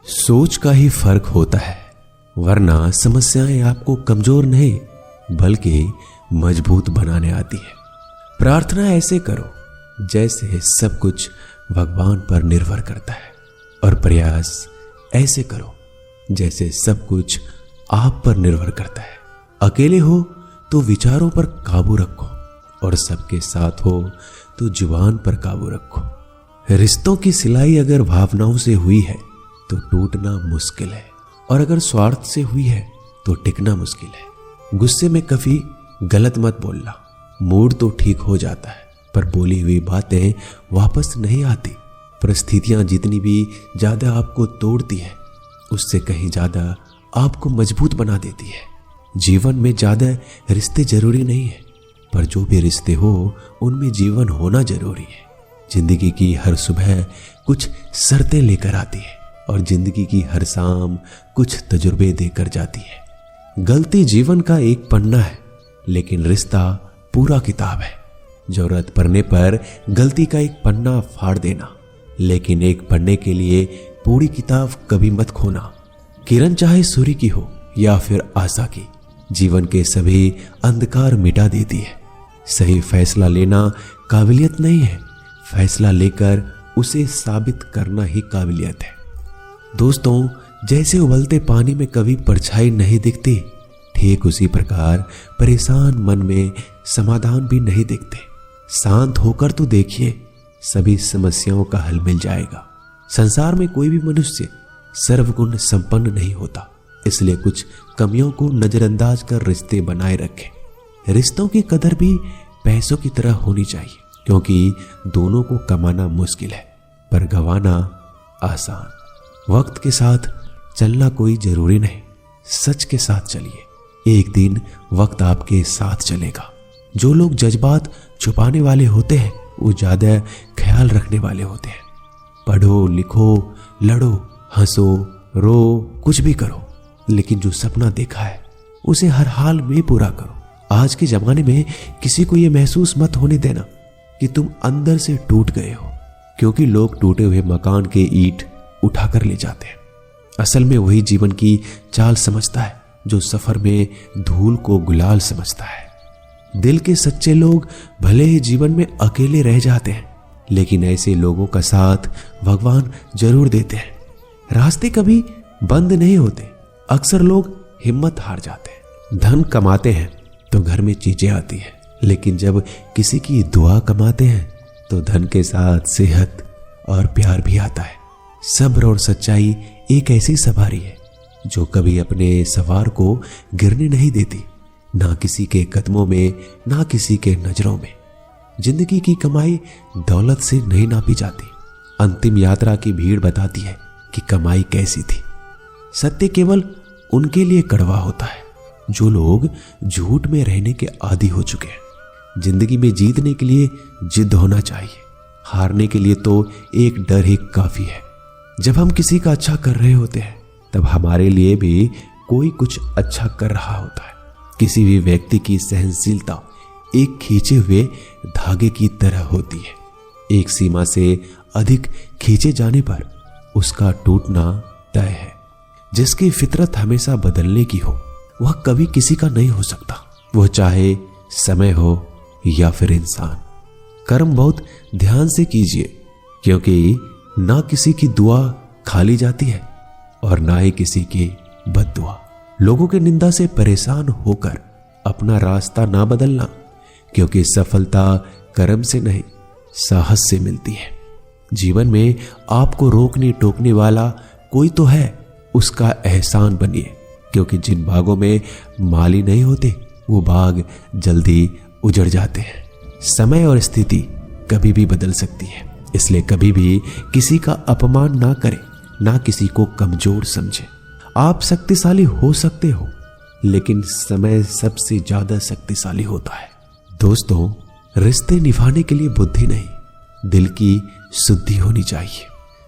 सोच का ही फर्क होता है, वरना समस्याएं आपको कमजोर नहीं बल्कि मजबूत बनाने आती है। प्रार्थना ऐसे करो जैसे सब कुछ भगवान पर निर्भर करता है, और प्रयास ऐसे करो जैसे सब कुछ आप पर निर्भर करता है। अकेले हो तो विचारों पर काबू रखो, और सबके साथ हो तो जुबान पर काबू रखो। रिश्तों की सिलाई अगर भावनाओं से हुई है तो टूटना मुश्किल है, और अगर स्वार्थ से हुई है तो टिकना मुश्किल है। गुस्से में कभी गलत मत बोलना। मूड तो ठीक हो जाता है, पर बोली हुई बातें वापस नहीं आती। परिस्थितियां जितनी भी ज्यादा आपको तोड़ती है, उससे कहीं ज्यादा आपको मजबूत बना देती है। जीवन में ज्यादा रिश्ते जरूरी नहीं है, पर जो भी रिश्ते हो उनमें जीवन होना जरूरी है। जिंदगी की हर सुबह कुछ शर्तें लेकर आती है, और जिंदगी की हर शाम कुछ तजुर्बे देकर जाती है। गलती जीवन का एक पन्ना है, लेकिन रिश्ता पूरा किताब है। जरूरत पड़ने पर गलती का एक पन्ना फाड़ देना, लेकिन एक पन्ने के लिए पूरी किताब कभी मत खोना। किरण चाहे सूर्य की हो या फिर आशा की, जीवन के सभी अंधकार मिटा देती है। सही फैसला लेना काबिलियत नहीं है, फैसला लेकर उसे साबित करना ही काबिलियत है। दोस्तों, जैसे उबलते पानी में कभी परछाई नहीं दिखती, ठीक उसी प्रकार परेशान मन में समाधान भी नहीं दिखते। शांत होकर तो देखिए, सभी समस्याओं का हल मिल जाएगा। संसार में कोई भी मनुष्य सर्वगुण संपन्न नहीं होता, इसलिए कुछ कमियों को नजरअंदाज कर रिश्ते बनाए रखें। रिश्तों की कदर भी पैसों की तरह होनी चाहिए, क्योंकि दोनों को कमाना मुश्किल है पर गंवाना आसान। वक्त के साथ चलना कोई जरूरी नहीं, सच के साथ चलिए। एक दिन वक्त आपके साथ चलेगा। जो लोग जज्बात छुपाने वाले होते हैं वो ज्यादा ख्याल रखने वाले होते हैं। पढ़ो, लिखो, लड़ो, हंसो, रो, कुछ भी करो, लेकिन जो सपना देखा है उसे हर हाल में पूरा करो। आज के जमाने में किसी को यह महसूस मत होने देना कि तुम अंदर से टूट गए हो, क्योंकि लोग टूटे हुए मकान के ईंट उठाकर ले जाते हैं। असल में वही जीवन की चाल समझता है जो सफर में धूल को गुलाल समझता है। दिल के सच्चे लोग भले ही जीवन में अकेले रह जाते हैं, लेकिन ऐसे लोगों का साथ भगवान जरूर देते हैं। रास्ते कभी बंद नहीं होते, अक्सर लोग हिम्मत हार जाते हैं। धन कमाते हैं तो घर में चीजें आती हैं, लेकिन जब किसी की दुआ कमाते हैं तो धन के साथ सेहत और प्यार भी आता है। सब्र और सच्चाई एक ऐसी सवारी है जो कभी अपने सवार को गिरने नहीं देती, ना किसी के कदमों में, ना किसी के नजरों में। जिंदगी की कमाई दौलत से नहीं नापी जाती। अंतिम यात्रा की भीड़ बताती है कि कमाई कैसी थी। सत्य केवल उनके लिए कड़वा होता है जो लोग झूठ में रहने के आदी हो चुके हैं। जिंदगी में जीतने के लिए जिद होना चाहिए, हारने के लिए तो एक डर ही काफी है। जब हम किसी का अच्छा कर रहे होते हैं तब हमारे लिए भी कोई कुछ अच्छा कर रहा होता है। किसी भी व्यक्ति की सहनशीलता एक खींचे हुए धागे की तरह होती है। एक सीमा से अधिक खींचे जाने पर उसका टूटना तय है। जिसकी फितरत हमेशा बदलने की हो वह कभी किसी का नहीं हो सकता, वो चाहे समय हो या फिर इंसान। कर्म बहुत ध्यान से कीजिए, क्योंकि ना किसी की दुआ खाली जाती है और ना ही किसी की बद्दुआ। लोगों के निंदा से परेशान होकर अपना रास्ता ना बदलना, क्योंकि सफलता कर्म से नहीं साहस से मिलती है। जीवन में आपको रोकने टोकने वाला कोई तो है, उसका एहसान बनिए, क्योंकि जिन बागों में माली नहीं होते वो बाग जल्दी उजड़ जाते हैं। समय और स्थिति कभी भी बदल सकती है, इसलिए कभी भी किसी का अपमान ना करें, ना किसी को कमजोर समझे। आप शक्तिशाली हो सकते हो, लेकिन समय सबसे ज्यादा शक्तिशाली होता है। दोस्तों, रिश्ते निभाने के लिए बुद्धि नहीं, दिल की शुद्धि होनी चाहिए।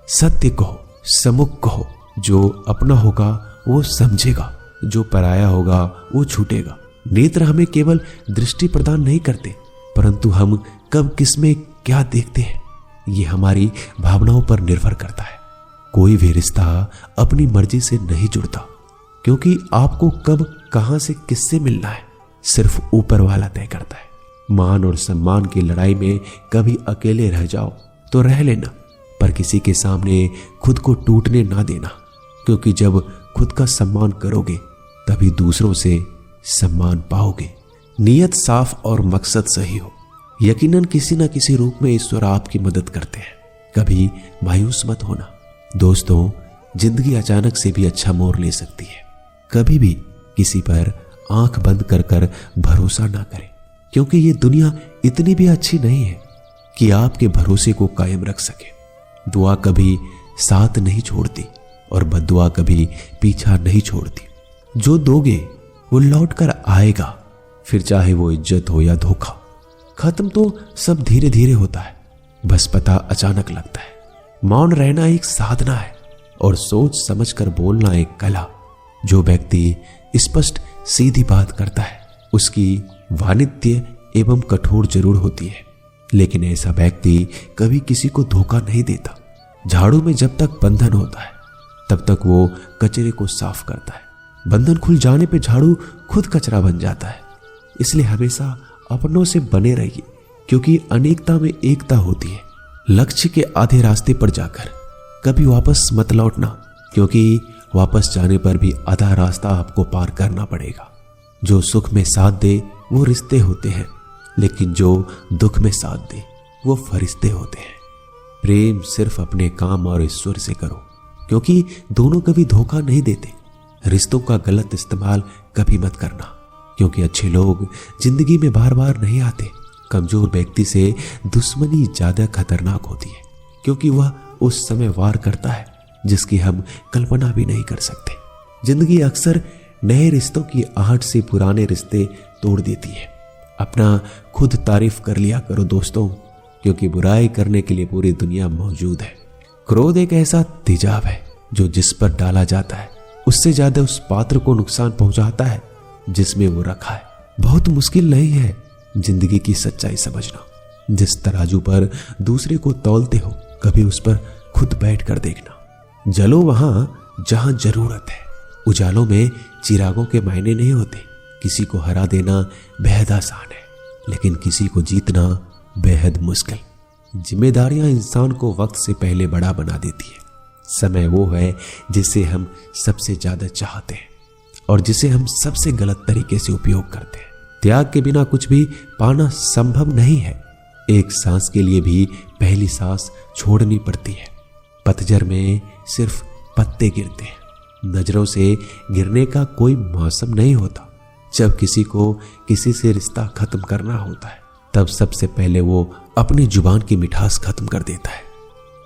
सत्य कहो, सम्मुख कहो। जो अपना होगा वो समझेगा, जो पराया होगा वो छूटेगा। नेत्र हमें केवल दृष्टि प्रदान नहीं करते, परंतु हम कब किसमें क्या देखते हैं ये हमारी भावनाओं पर निर्भर करता है। कोई भी रिश्ता अपनी मर्जी से नहीं जुड़ता, क्योंकि आपको कब कहां से किससे मिलना है सिर्फ ऊपर वाला तय करता है। मान और सम्मान की लड़ाई में कभी अकेले रह जाओ तो रह लेना, पर किसी के सामने खुद को टूटने ना देना, क्योंकि जब खुद का सम्मान करोगे तभी दूसरों से सम्मान पाओगे। नियत साफ और मकसद सही हो, यकीनन किसी न किसी रूप में ईश्वर आपकी मदद करते हैं। कभी मायूस मत होना दोस्तों, जिंदगी अचानक से भी अच्छा मोड़ ले सकती है। कभी भी किसी पर आंख बंद कर कर भरोसा ना करें, क्योंकि ये दुनिया इतनी भी अच्छी नहीं है कि आपके भरोसे को कायम रख सके। दुआ कभी साथ नहीं छोड़ती और बद्दुआ कभी पीछा नहीं छोड़ती। जो दोगे वो लौट कर आएगा, फिर चाहे वो इज्जत हो या धोखा। खत्म तो सब धीरे धीरे होता है, बस पता अचानक लगता है। मौन रहना एक साधना है और सोच समझ कर बोलना एक कला। जो व्यक्ति स्पष्ट सीधी बात करता है उसकी वाणिज्य एवं कठोर जरूर होती है, लेकिन ऐसा व्यक्ति कभी किसी को धोखा नहीं देता। झाड़ू में जब तक बंधन होता है तब तक वो कचरे को साफ करता है। बंधन खुल जाने पे झाड़ू खुद कचरा बन जाता है। इसलिए हमेशा अपनों से बने रहिए, क्योंकि अनेकता में एकता होती है। लक्ष्य के आधे रास्ते पर जाकर कभी वापस मत लौटना, क्योंकि वापस जाने पर भी आधा रास्ता आपको पार करना पड़ेगा। जो सुख में साथ दे वो रिश्ते होते हैं, लेकिन जो दुख में साथ दे वो फरिश्ते होते हैं। प्रेम सिर्फ अपने काम और ईश्वर से करो, क्योंकि दोनों कभी धोखा नहीं देते। रिश्तों का गलत इस्तेमाल कभी मत करना, क्योंकि अच्छे लोग जिंदगी में बार बार नहीं आते। कमजोर व्यक्ति से दुश्मनी ज्यादा खतरनाक होती है, क्योंकि वह उस समय वार करता है जिसकी हम कल्पना भी नहीं कर सकते। जिंदगी अक्सर नए रिश्तों की आहट से पुराने रिश्ते तोड़ देती है। अपना खुद तारीफ कर लिया करो दोस्तों, क्योंकि बुराई करने के लिए पूरी दुनिया मौजूद है। क्रोध एक ऐसा तेजाब है जो जिस पर डाला जाता है उससे ज्यादा उस पात्र को नुकसान पहुंचाता है जिसमें वो रखा है। बहुत मुश्किल नहीं है जिंदगी की सच्चाई समझना। जिस तराजू पर दूसरे को तौलते हो कभी उस पर खुद बैठ कर देखना। जलो वहां जहां जरूरत है। उजालों में चिरागों के मायने नहीं होते। किसी को हरा देना बेहद आसान है, लेकिन किसी को जीतना बेहद मुश्किल। जिम्मेदारियां इंसान को वक्त से पहले बड़ा बना देती है। समय वो है जिसे हम सबसे ज्यादा चाहते हैं और जिसे हम सबसे गलत तरीके से उपयोग करते हैं। त्याग के बिना कुछ भी पाना संभव नहीं है। एक सांस के लिए भी पहली सांस छोड़नी पड़ती है। पतझड़ में सिर्फ पत्ते गिरते हैं। नजरों से गिरने का कोई मौसम नहीं होता। जब किसी को किसी से रिश्ता खत्म करना होता है तब सबसे पहले वो अपनी जुबान की मिठास खत्म कर देता है।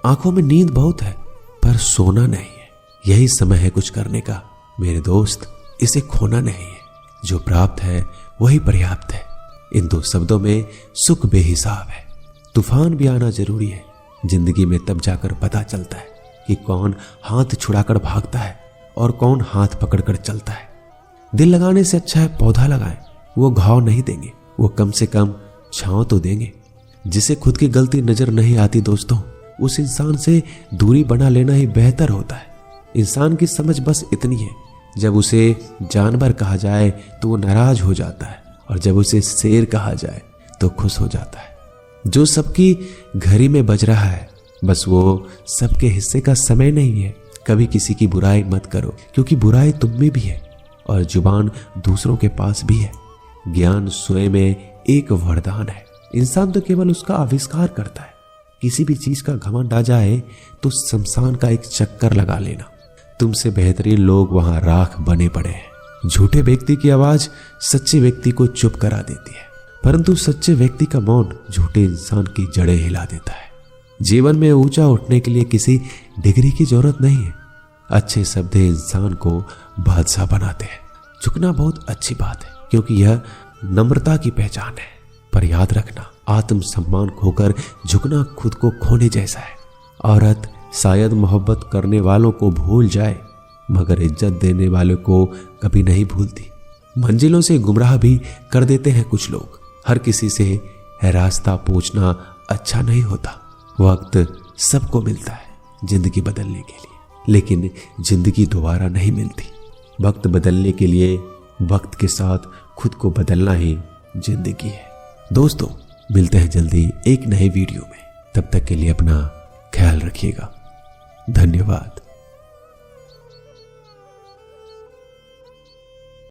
आंखों में नींद बहुत है पर सोना नहीं है। यही समय है कुछ करने का मेरे दोस्त, इसे खोना नहीं है। जो प्राप्त है वही पर्याप्त है। इन दो शब्दों में सुख बेहिसाब है। तूफान भी आना जरूरी है। जिंदगी में तब जाकर पता चलता है कि कौन हाथ छुड़ाकर भागता है और कौन हाथ पकड़कर चलता है। दिल लगाने से अच्छा है पौधा लगाएं। वो घाव नहीं देंगे, वो कम से कम छांव तो देंगे। जिसे खुद की गलती नजर नहीं आती दोस्तों, उस इंसान से दूरी बना लेना ही बेहतर होता है। इंसान की समझ बस इतनी है, जब उसे जानवर कहा जाए तो वो नाराज हो जाता है और जब उसे शेर कहा जाए तो खुश हो जाता है। जो सबकी घड़ी में बज रहा है बस वो सबके हिस्से का समय नहीं है। कभी किसी की बुराई मत करो, क्योंकि बुराई तुम में भी है और जुबान दूसरों के पास भी है। ज्ञान स्वयं में एक वरदान है। इंसान तो केवल उसका आविष्कार करता है। किसी भी चीज का घमंड आ जाए तो शमशान का एक चक्कर लगा लेना। तुमसे बेहतरीन लोग वहां राख बने पड़े हैं। झूठे व्यक्ति की आवाज सच्चे व्यक्ति को चुप करा देती है, परंतु सच्चे व्यक्ति का मौन झूठे इंसान की जड़ें हिला देता है। जीवन में ऊंचा उठने के लिए किसी डिग्री की जरूरत नहीं है। अच्छे शब्द इंसान को बादशाह बनाते हैं। झुकना बहुत अच्छी बात है, क्योंकि यह नम्रता की पहचान है। पर याद रखना, आत्मसम्मान खोकर झुकना खुद को खोने जैसा है। औरत शायद मोहब्बत करने वालों को भूल जाए, मगर इज्जत देने वालों को कभी नहीं भूलती। मंजिलों से गुमराह भी कर देते हैं कुछ लोग। हर किसी से रास्ता पूछना अच्छा नहीं होता। वक्त सबको मिलता है जिंदगी बदलने के लिए। लेकिन जिंदगी दोबारा नहीं मिलती। वक्त बदलने के लिए वक्त के साथ खुद को बदलना ही जिंदगी है। दोस्तों, मिलते हैं जल्दी एक नए वीडियो में। तब तक के लिए अपना ख्याल रखिएगा। धन्यवाद।